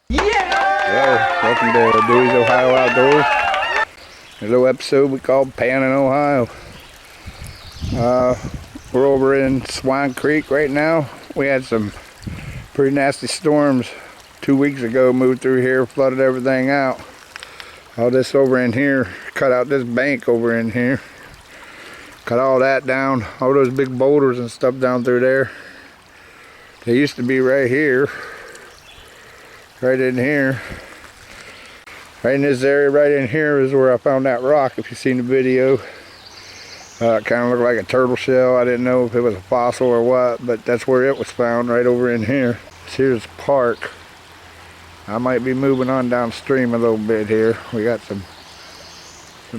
Well, welcome to Dewey's Ohio Outdoors. A little episode we call Pan in Ohio. We're over in Swine Creek right now. We had some pretty nasty storms 2 weeks ago, moved through here, flooded everything out. All this over in here, cut out this bank over in here. Cut all that down, all those big boulders and stuff down through there. They used to be right here. Right in here. Right in this area right in here is where I found that rock, if you've seen the video. It kind of looked like a turtle shell. I didn't know if it was a fossil or what, but that's where it was found, right over in here. Here's the park. I might be moving on downstream a little bit here. We got some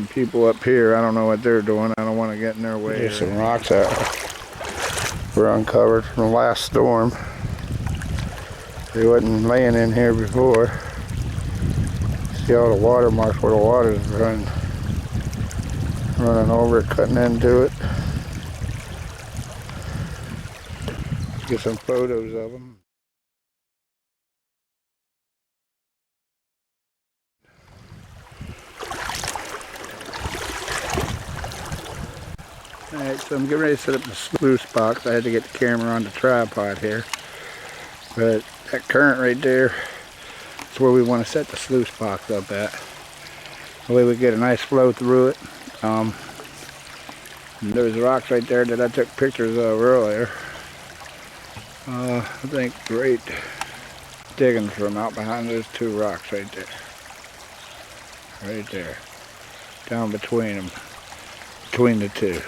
people up here. I don't know what they're doing. I don't want to get in their way. There's some rocks that were uncovered from the last storm. They wasn't laying in here before. See all the water marks where the water's running over it, cutting into it. Let's get some photos of them. Alright, so I'm getting ready to set up the sluice box. I had to get the camera on the tripod here. But that current right there is where we want to set the sluice box up at. That way we get a nice flow through it. There's rocks right there that I took pictures of earlier. I think great digging from out behind those two rocks right there. Right there. Down between them. Between the two.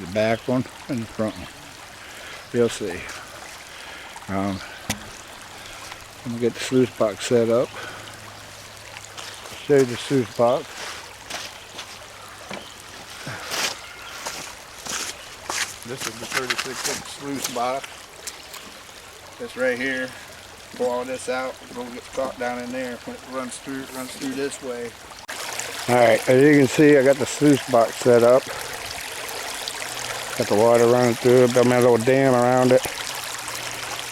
The back one and the front one. You'll see. I'm going to get the sluice box set up. Show you the sluice box. This is the 36-inch sluice box. This right here. Pull all this out. It'll get caught down in there. When it runs through this way. Alright, as you can see, I got the sluice box set up. Got the water running through it. Built me a little dam around it.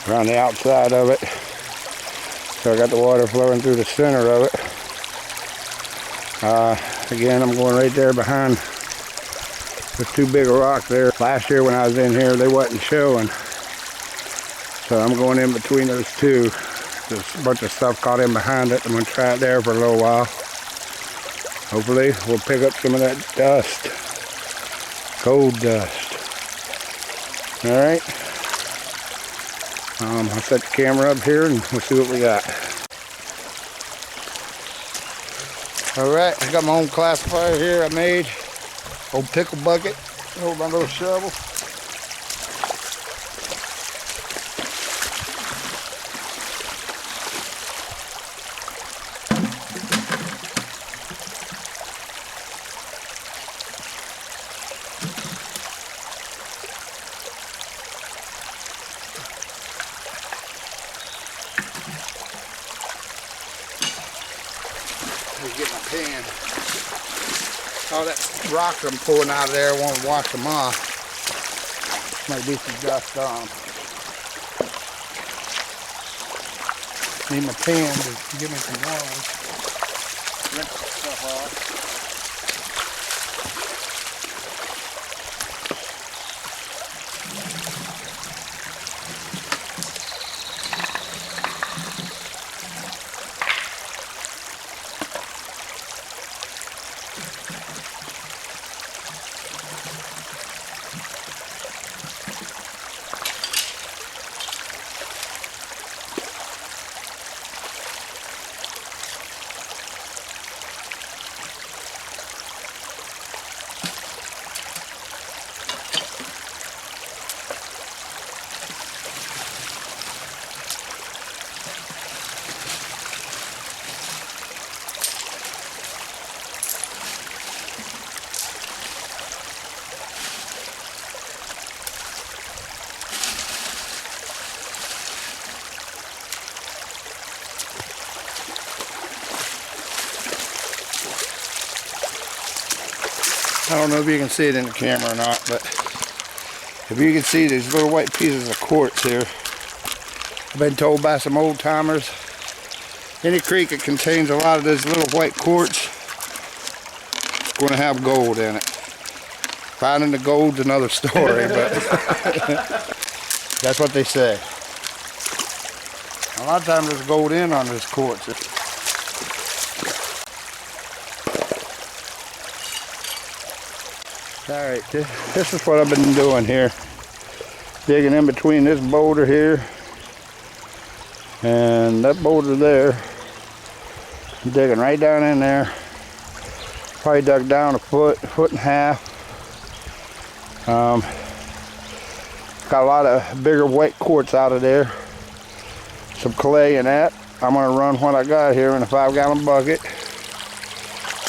Around the outside of it. So I got the water flowing through the center of it. Again, I'm going right there behind. There's two big rocks there. Last year when I was in here, they wasn't showing. So I'm going in between those two. There's a bunch of stuff caught in behind it. I'm going to try it there for a little while. Hopefully we'll pick up some of that dust. Cold dust. Alright. I'll set the camera up here and we'll see what we got. Alright, I got my own classifier here I made. Old pickle bucket. Hold my little shovel. Get my pan. All that rock I'm pulling out of there, I want to wash them off. Might be some dust on. Need my pan to give me some water. Rinse the stuff off. I don't know if you can see it in the camera or not, but if you can see these little white pieces of quartz here, I've been told by some old timers Any creek that contains a lot of this little white quartz, it's going to have gold in it. Finding the gold's another story, but that's what they say. A lot of times there's gold in on this quartz. Alright, this is what I've been doing here. Digging in between this boulder here and that boulder there. Digging right down in there. Probably dug down a foot and a half. Got a lot of bigger white quartz out of there. Some clay in that. I'm going to run what I got here in a 5-gallon bucket.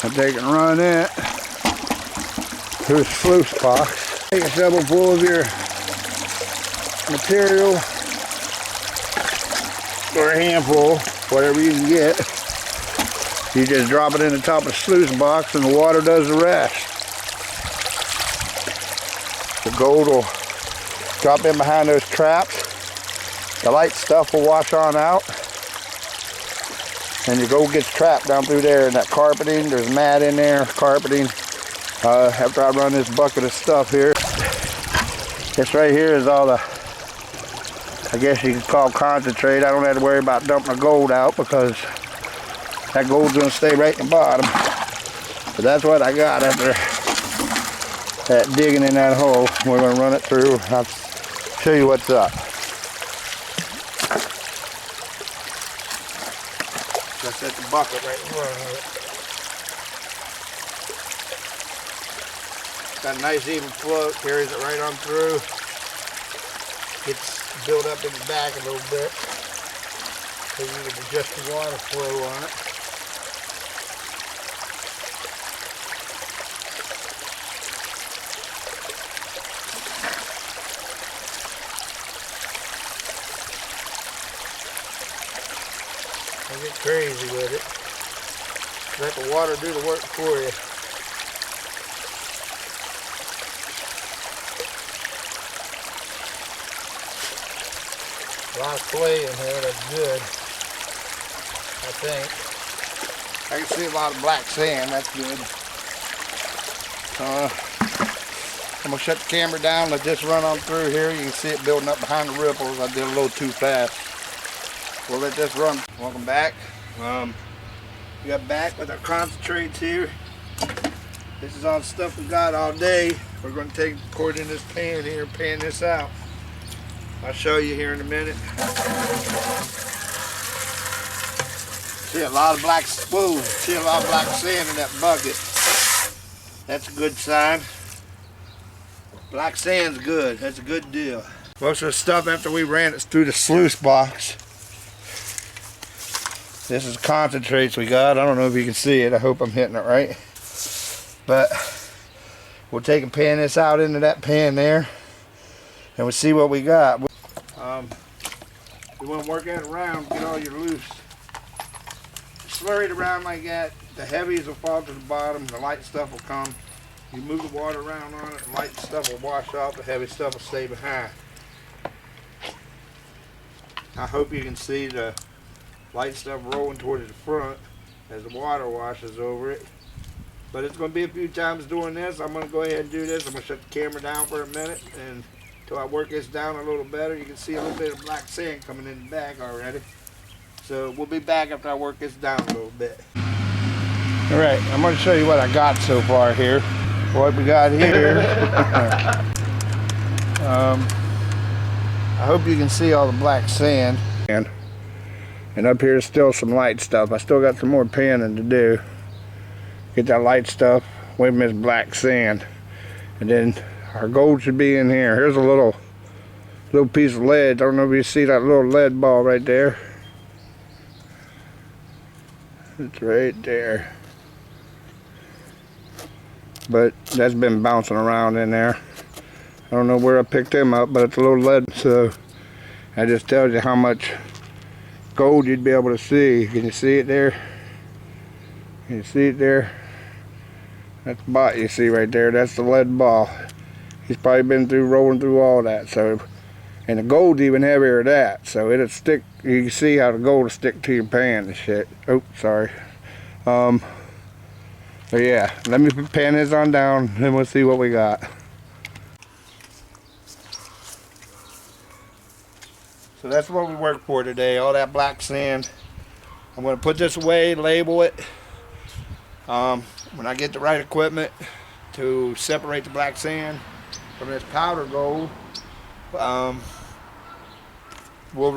And take and run it through the sluice box. Take a shovel full of your material, or a handful, whatever you can get. You just drop it in the top of the sluice box and the water does the rest. The gold will drop in behind those traps. The light stuff will wash on out. And your gold gets trapped down through there in that carpeting. There's mat in there, carpeting. After I run this bucket of stuff here, this right here is all the, I guess you could call concentrate. I don't have to worry about dumping the gold out because that gold's going to stay right in the bottom. But that's what I got after that digging in that hole. We're going to run it through. I'll show you what's up. Just set the bucket right in front of it. Got a nice even flow, carries it right on through. Gets built up in the back a little bit. So you can adjust the water flow on it. Don't get crazy with it. Let the water do the work for you. A lot of clay in here, that's good, I think. I can see a lot of black sand, that's good. I'm going to shut the camera down, let this run on through here. You can see it building up behind the ripples. I did a little too fast. We'll let this run. Welcome back. We got back with our concentrates here. This is all the stuff we got all day. We're going to pour it in this pan here and pan this out. I'll show you here in a minute. See a lot of black sand in that bucket. That's a good sign. Black sand's good. That's a good deal. Most of the stuff after we ran it through the sluice box. This is concentrates we got. I don't know if you can see it. I hope I'm hitting it right. But we'll take and pan this out into that pan there. And we'll see what we got. You want to work that around, get all your loose. Slurry it around like that. The heavies will fall to the bottom, the light stuff will come. You move the water around on it, the light stuff will wash off, the heavy stuff will stay behind. I hope you can see the light stuff rolling towards the front as the water washes over it. But it's going to be a few times doing this. I'm going to go ahead and do this. I'm going to shut the camera down for a minute and until I work this down a little better. You can see a little bit of black sand coming in the bag already. So we'll be back after I work this down a little bit. Alright, I'm going to show you what I got so far here. What we got here. I hope you can see all the black sand. And up here is still some light stuff. I still got some more panning to do. Get that light stuff away from this black sand. And then our gold should be in here. Here's a little piece of lead. I don't know if you see that little lead ball right there. It's right there. But that's been bouncing around in there. I don't know where I picked them up, but it's a little lead, so that just tells you how much gold you'd be able to see. Can you see it there? Can you see it there? That's the bot you see right there. That's the lead ball. He's probably been through rolling through all that. So And the gold's even heavier than that, so it'll stick. You can see how the gold will stick to your pan and shit. Oh, sorry. But yeah, let me pan this on down and we'll see what we got. So that's what we worked for today, all that black sand. I'm gonna put this away, label it. When I get the right equipment to separate the black sand from this powder gold, we'll